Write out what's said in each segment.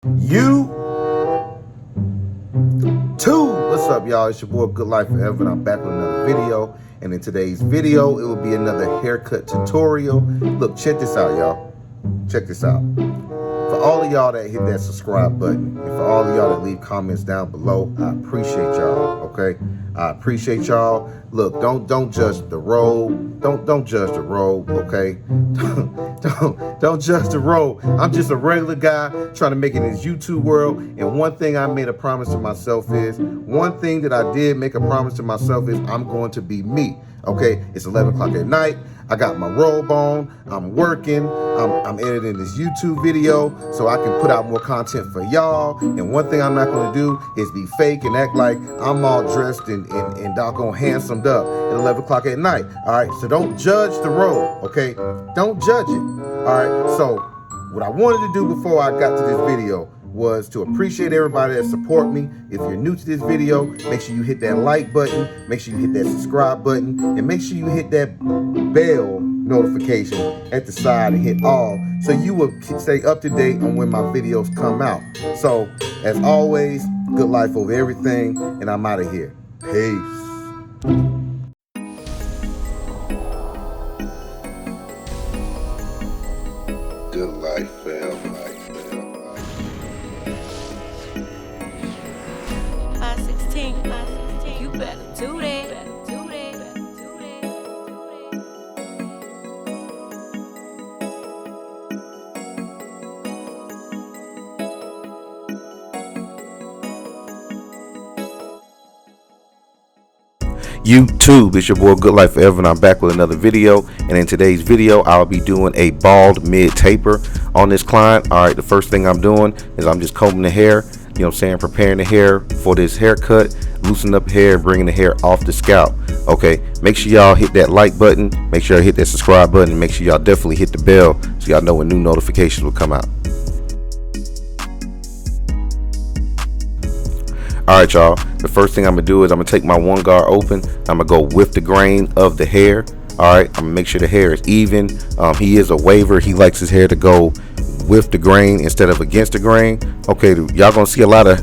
You too. What's up, y'all? It's your boy Good Life Forever, and I'm back with another video. And in today's video, it will be another haircut tutorial. Look, check this out, y'all. Check this out. For all of y'all that hit that subscribe button, and for all of y'all that leave comments down below, I appreciate y'all. Okay, I appreciate y'all. Look, don't judge the robe. Don't judge the robe. Okay, don't judge the robe. I'm just a regular guy trying to make it in this YouTube world. And one thing I made a promise to myself is, one thing that I did make a promise to myself is, I'm going to be me. Okay, it's 11 o'clock at night. I got my robe on. I'm working. I'm editing this YouTube video so I can put out more content for y'all. And one thing I'm not going to do is be fake and act like I'm all dressed and doggone handsomed up at 11 o'clock at night. All right, so don't judge the robe. Okay, don't judge it. All right, so what I wanted to do before I got to this video was to appreciate everybody that support me. If you're new to this video, make sure you hit that like button, make sure you hit that subscribe button, and make sure you hit that bell notification at the side and hit all, so you will stay up to date on when my videos come out. So, as always, good life over everything, and I'm out of here. Peace. Good life forever. 516, you better do that. YouTube, it's your boy Good Life Forever, and I'm back with another video. And in today's video, I'll be doing a bald mid taper on this client. All right, the first thing I'm doing is I'm just combing the hair, you know what I'm saying, preparing the hair for this haircut, loosening up the hair, bringing the hair off the scalp. Okay, make sure y'all hit that like button, make sure y'all hit that subscribe button, and make sure y'all definitely hit the bell so y'all know when new notifications will come out. Alright, y'all, the first thing I'm gonna do is I'm gonna take my one guard open. I'm gonna go with the grain of the hair. Alright, I'm gonna make sure the hair is even. He is a waver. He likes his hair to go with the grain instead of against the grain. Okay, y'all gonna see a lot of,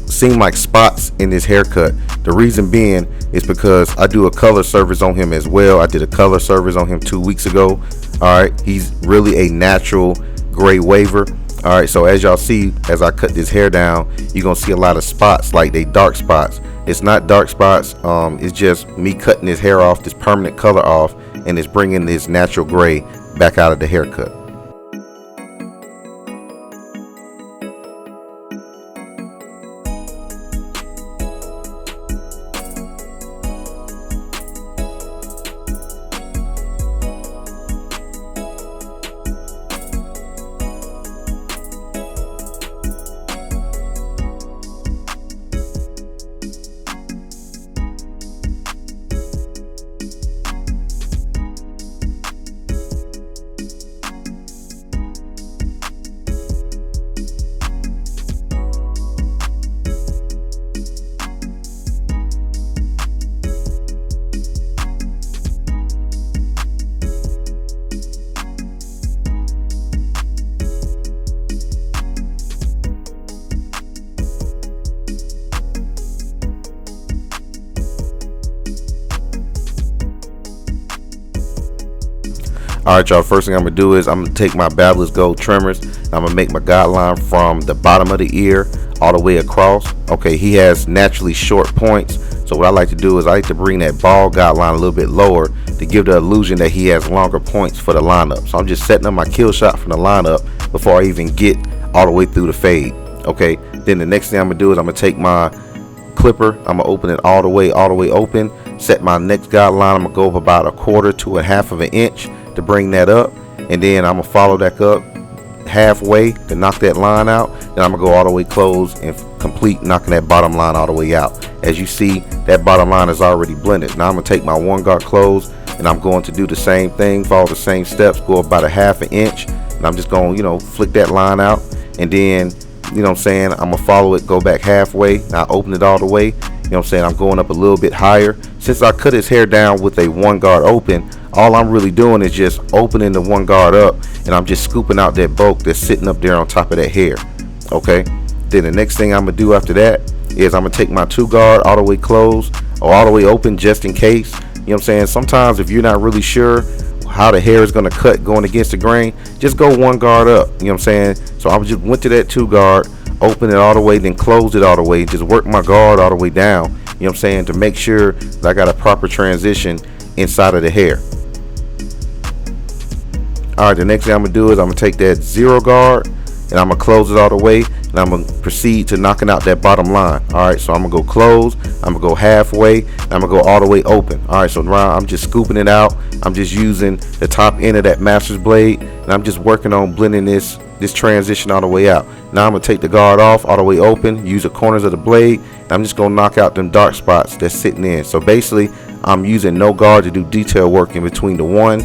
seem like spots in this haircut. The reason being is because I do a color service on him as well. I did a color service on him 2 weeks ago. Alright, he's really a natural gray waver. All right, so as y'all see, as I cut this hair down, you're gonna see a lot of spots, like they dark spots. It's not dark spots, it's just me cutting this hair off, this permanent color off, and it's bringing this natural gray back out of the haircut. Alright, y'all, first thing I'm gonna do is I'm gonna take my Babyliss Gold trimmers. I'm gonna make my guideline from the bottom of the ear all the way across. Okay, he has naturally short points, so what I like to do is I like to bring that bald guideline a little bit lower to give the illusion that he has longer points for the lineup. So I'm just setting up my kill shot from the lineup before I even get all the way through the fade. Okay, then the next thing I'm gonna do is I'm gonna take my clipper, I'm gonna open it all the way open, set my next guideline. I'm gonna go up about 1/4 to 1/2 of an inch to bring that up, and then I'm gonna follow that up halfway to knock that line out. Then I'm gonna go all the way close and complete knocking that bottom line all the way out. As you see, that bottom line is already blended. Now I'm gonna take my one guard close, and I'm going to do the same thing, follow the same steps, go about 1/2 inch, and I'm just gonna, flick that line out, and then, I'm gonna follow it, go back halfway. Now open it all the way. I'm going up a little bit higher. Since I cut his hair down with a one guard open, all I'm really doing is just opening the one guard up, and I'm just scooping out that bulk that's sitting up there on top of that hair. Okay, then the next thing I'm gonna do after that is I'm gonna take my 2-guard all the way closed or all the way open, just in case. You know what I'm saying? Sometimes if you're not really sure how the hair is gonna cut going against the grain, just go 1 guard up. You know what I'm saying? So I just went to that 2-guard, open it all the way, then closed it all the way, just work my guard all the way down. You know what I'm saying? To make sure that I got a proper transition inside of the hair. Alright, the next thing I'm gonna do is I'm gonna take that 0 guard and I'm gonna close it all the way, and I'm gonna proceed to knocking out that bottom line. Alright, so I'm gonna go close, I'm gonna go halfway, and I'm gonna go all the way open. Alright, so now I'm just scooping it out. I'm just using the top end of that master's blade, and I'm just working on blending this transition all the way out. Now I'm gonna take the guard off all the way open, use the corners of the blade, and I'm just gonna knock out them dark spots that's sitting in. So basically I'm using no guard to do detail work in between the 1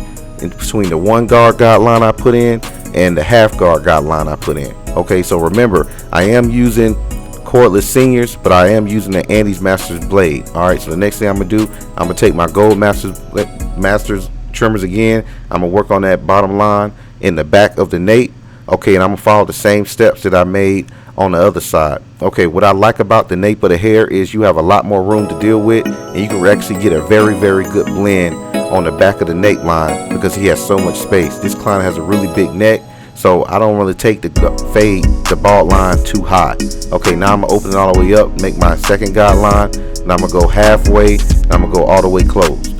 guard guideline I put in and the half guard guideline I put in. Okay, so remember, I am using cordless seniors, but I am using the Andy's Masters blade. Alright, so the next thing I'm gonna do, I'm gonna take my gold masters trimmers again. I'm gonna work on that bottom line in the back of the nape. Okay, and I'm gonna follow the same steps that I made on the other side. Okay, what I like about the nape of the hair is you have a lot more room to deal with, and you can actually get a very good blend on the back of the nape line because he has so much space. This client has a really big neck, so I don't really take the fade, the bald line too high. Okay, now I'm gonna open it all the way up, make my second guideline, and I'm gonna go halfway, and I'm gonna go all the way closed.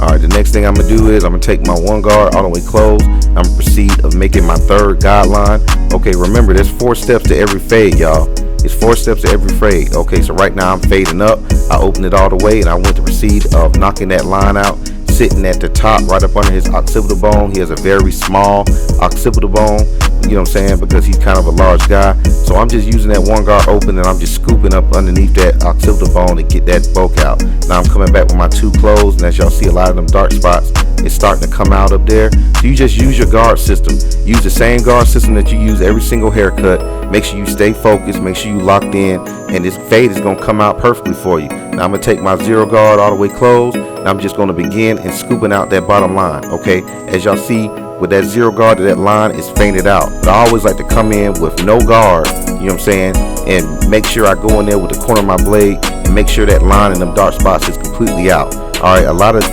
Alright, the next thing I'm gonna do is I'm gonna take my 1 guard all the way closed. I'm gonna proceed of making my 3rd guideline. Okay, remember there's 4 steps to every fade, y'all. It's 4 steps to every fade. Okay, so right now I'm fading up. I opened it all the way, and I went to proceed of knocking that line out, sitting at the top right up under his occipital bone. He has a very small occipital bone, you know what I'm saying, because he's kind of a large guy. So I'm just using that 1 guard open, and I'm just scooping up underneath that occipital bone to get that bulk out. Now I'm coming back with my 2 closed, and as y'all see, a lot of them dark spots, it's starting to come out up there. So you just use your guard system. Use the same guard system that you use every single haircut. Make sure you stay focused, make sure you locked in, and this fade is gonna come out perfectly for you. Now I'm gonna take my 0 guard all the way closed, and I'm just gonna begin and scooping out that bottom line. Okay, as y'all see, with that 0 guard, that line is faded out. But I always like to come in with no guard, you know what I'm saying, and make sure I go in there with the corner of my blade and make sure that line and them dark spots is completely out. Alright, a lot of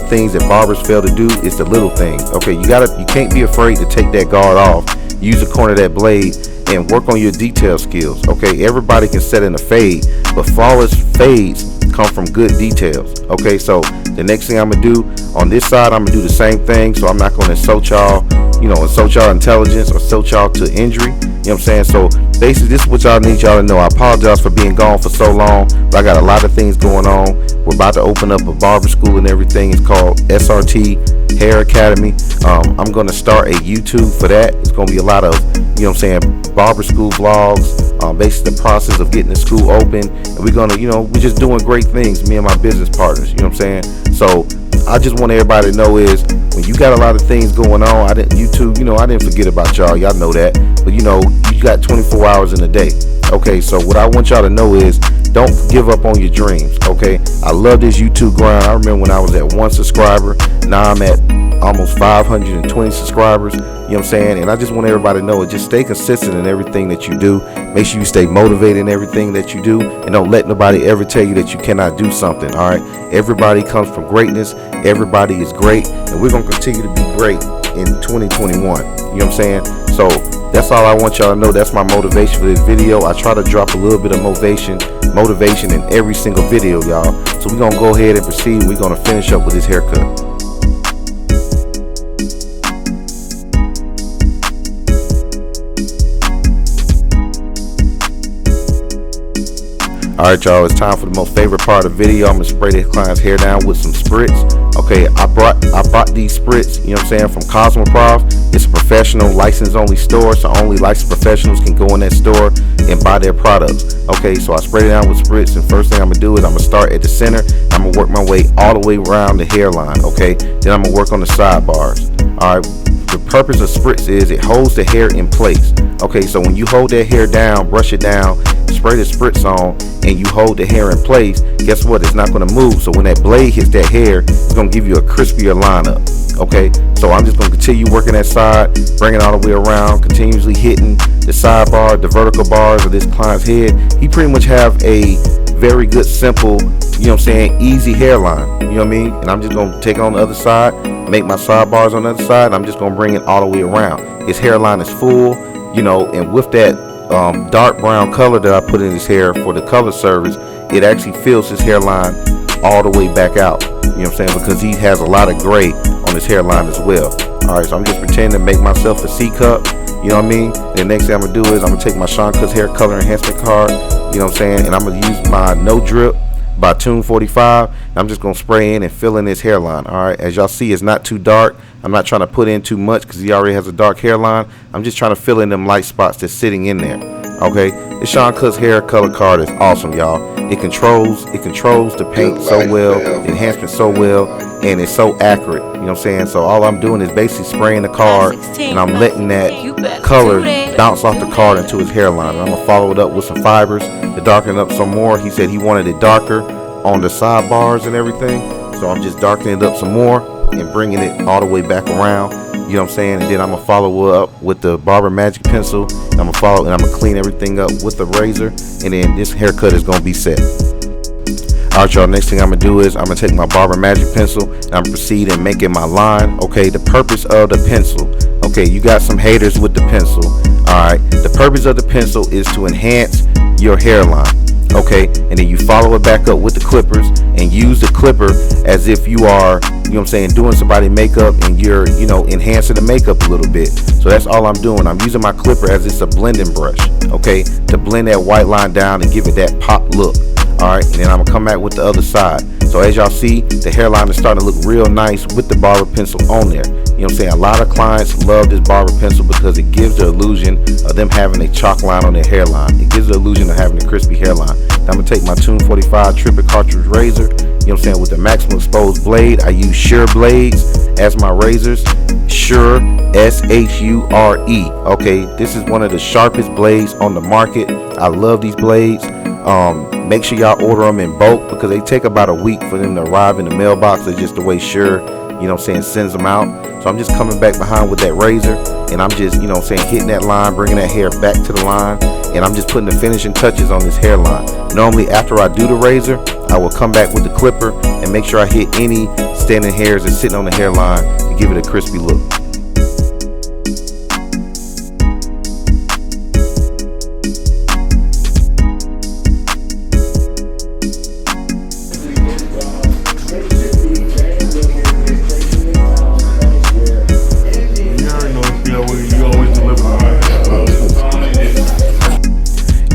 things that barbers fail to do is the little things. Okay, you can't be afraid to take that guard off, use the corner of that blade, and work on your detail skills. Okay, everybody can set in a fade, but flawless fades come from good details. Okay, so the next thing I'm gonna do on this side, I'm gonna do the same thing. So I'm not gonna insult y'all, insult y'all intelligence or insult y'all to injury. You know what I'm saying? So basically, this is what y'all need y'all to know. I apologize for being gone for so long, but I got a lot of things going on. We're about to open up a barber school and everything. It's called SRT Hair Academy. I'm gonna start a YouTube for that. It's gonna be a lot of, barber school vlogs. Basically the process of getting the school open, and we're gonna, we're just doing great things, me and my business partners. You know what I'm saying? So I just want everybody to know is when you got a lot of things going on, I didn't forget about y'all. Y'all know that, but you got 24 hours in a day. Okay, so what I want y'all to know is don't give up on your dreams. Okay, I love this YouTube grind. I remember when I was at 1 subscriber, now I'm at almost 520 subscribers. You know what I'm saying? And I just want everybody to know it. Just stay consistent in everything that you do. Make sure you stay motivated in everything that you do, and don't let nobody ever tell you that you cannot do something. All right, everybody comes from greatness. Everybody is great, and we're gonna continue to be great in 2021. You know what I'm saying? So that's all I want y'all to know. That's my motivation for this video. I try to drop a little bit of motivation in every single video, y'all. So we're gonna go ahead and proceed. We're gonna finish up with this haircut. Alright, y'all, it's time for the most favorite part of the video. I'm gonna spray this client's hair down with some spritz. Okay, I bought these spritz, you know what I'm saying, from Cosmoprof. It's a professional license only store, so only licensed professionals can go in that store and buy their products. Okay, so I sprayed it down with spritz, and first thing I'm gonna do is I'm gonna start at the center. I'm gonna work my way all the way around the hairline. Okay, then I'm gonna work on the sidebars. Alright, the purpose of spritz is it holds the hair in place. Okay, so when you hold that hair down, brush it down, spray the spritz on, and you hold the hair in place, guess what? It's not going to move. So when that blade hits that hair, it's going to give you a crispier lineup. Okay, so I'm just going to continue working that side, bring it all the way around, continuously hitting the sidebar, the vertical bars of this client's head. He pretty much have a very good, simple, you know what I'm saying, easy hairline. You know what I mean? And I'm just going to take it on the other side, make my sidebars on the other side, and I'm just going to bring it all the way around. His hairline is full, you know, and with that dark brown color that I put in his hair for the color service, it actually fills his hairline all the way back out. You know what I'm saying? Because he has a lot of gray on his hairline as well. Alright, so I'm just pretending to make myself a C-cup. You know what I mean? And the next thing I'm going to do is I'm going to take my Sean Cuts hair color enhancement card. You know what I'm saying? And I'm going to use my No Drip by Tune 45. I'm just going to spray in and fill in his hairline. Alright, as y'all see, it's not too dark. I'm not trying to put in too much because he already has a dark hairline. I'm just trying to fill in them light spots that's sitting in there. Okay, the Sean Cuts hair color card is awesome, y'all. It controls the paint so well, the enhancement so well, and it's so accurate. You know what I'm saying? So all I'm doing is basically spraying the card, and I'm letting that color bounce off the card into his hairline. And I'm gonna follow it up with some fibers to darken it up some more. He said he wanted it darker on the sidebars and everything, so I'm just darkening it up some more and bringing it all the way back around. You know what I'm saying? And then I'm gonna follow up with the Barber Magic Pencil. And I'm gonna clean everything up with the razor, and then this haircut is gonna be set. Alright, y'all, next thing I'm gonna do is I'm gonna take my Barber Magic Pencil and I'm gonna proceed in making my line. Okay, the purpose of the pencil. Okay, you got some haters with the pencil. Alright, the purpose of the pencil is to enhance your hairline. Okay, and then you follow it back up with the clippers and use the clipper as if you are, you know what I'm saying, doing somebody's makeup, and you're, you know, enhancing the makeup a little bit. So that's all I'm doing. I'm using my clipper as it's a blending brush, okay, to blend that white line down and give it that pop look. Alright, and then I'm gonna come back with the other side. So as y'all see, the hairline is starting to look real nice with the barber pencil on there. You know what I'm saying? A lot of clients love this barber pencil because it gives the illusion of them having a chalk line on their hairline. It gives the illusion of having a crispy hairline. Now I'm gonna take my Tune 45 triple cartridge razor, you know what I'm saying, with the maximum exposed blade. I use Shure blades as my razors. Shure, S-H-U-R-E. Okay, this is one of the sharpest blades on the market. I love these blades. Make sure y'all order them in bulk because they take about a week for them to arrive in the mailbox. It's just the way Shure, you know what I'm saying, sends them out. So I'm just coming back behind with that razor, and I'm just, you know what I'm saying, hitting that line, bringing that hair back to the line, and I'm just putting the finishing touches on this hairline. Normally after I do the razor, I will come back with the clipper and make sure I hit any standing hairs that's sitting on the hairline to give it a crispy look.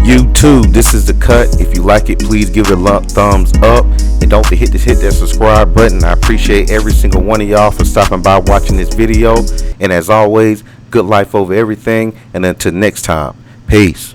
YouTube, this is the cut. If you like it, please give it a thumbs up, and don't forget to hit that subscribe button. I appreciate every single one of y'all for stopping by watching this video, and as always, good life over everything, and until next time, peace.